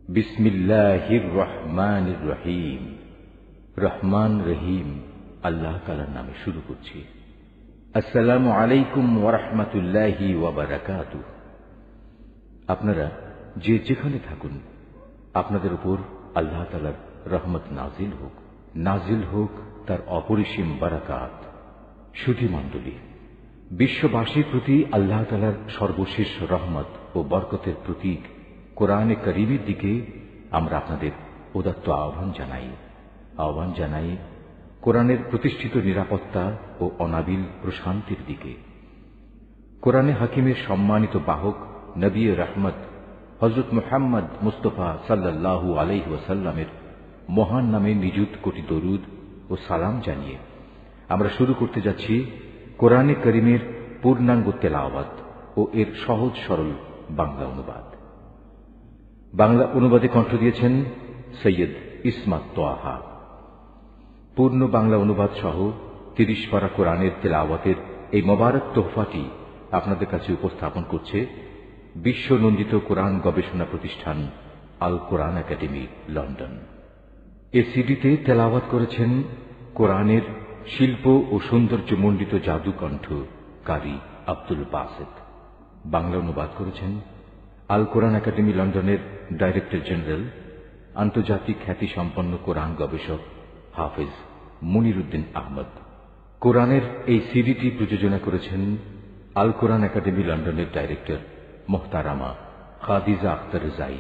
বিসমিল্লাহির রহমানির রহিম। রহমান রহিম আল্লাহ তাআলার নামে শুরু করছি। আসসালামু আলাইকুম ওয়া রাহমাতুল্লাহি ওয়া বারাকাতুহু। আপনারা যে যেখানে থাকুন, আপনাদের উপর আল্লাহ তাআলার রহমত নাজিল হোক তার অপরিসীম বারাকাত। সুধী মণ্ডলী, বিশ্ববাসীর প্রতি আল্লাহ তাআলার সর্বশেষ রহমত ও বরকতের প্রতীক কোরআনে কারীমের দিকে আমরা আপনাদের উদাত্ত আহ্বান জানাই কোরআনের প্রতিষ্ঠিত নিরাপত্তা ও অনাবিল প্রশান্তির দিকে। কোরআনে হাকিমের সম্মানিত বাহক নবী রহমত হযরত মুহাম্মদ মুস্তাফা সাল্লাল্লাহু আলাইহি ওয়াসাল্লামের মহান নামে নিযুত কোটি দরুদ ও সালাম জানিয়ে আমরা শুরু করতে যাচ্ছি কোরআনে কারীমের পূর্ণাঙ্গ তেলাওয়াত ও এর সহজ সরল বাংলা অনুবাদ। বাংলা অনুবাদে কণ্ঠ দিয়েছেন সৈয়দ ইসমাত তোয়াহা। পূর্ণ বাংলা অনুবাদ সহ ৩০ পারা কোরআনের তেলাওয়াতের এই মোবারক তোহফাটি আপনাদের কাছে উপস্থাপন করছে বিশ্বনন্দিত কোরআন গবেষণা প্রতিষ্ঠান আল কোরআন একাডেমি, লন্ডন। এ সিডিতে তেলাওয়াত করেছেন কোরআনের শিল্প ও সৌন্দর্যমণ্ডিত জাদুকণ্ঠ কারি আব্দুল বাসেত। বাংলা অনুবাদ করেছেন আল কোরআন একাডেমি, লন্ডনের ডাইরেক্টর জেনারেল, আন্তর্জাতিক খ্যাতিসম্পন্ন কোরআন গবেষক হাফেজ মুনিরউদ্দিন আহমদ। কোরআনের এই সিডিটি প্রযোজনা করেছেন আল কোরআন একাডেমি, লন্ডনের ডাইরেক্টর মোহতারামা খাদিজা আখতার জাই।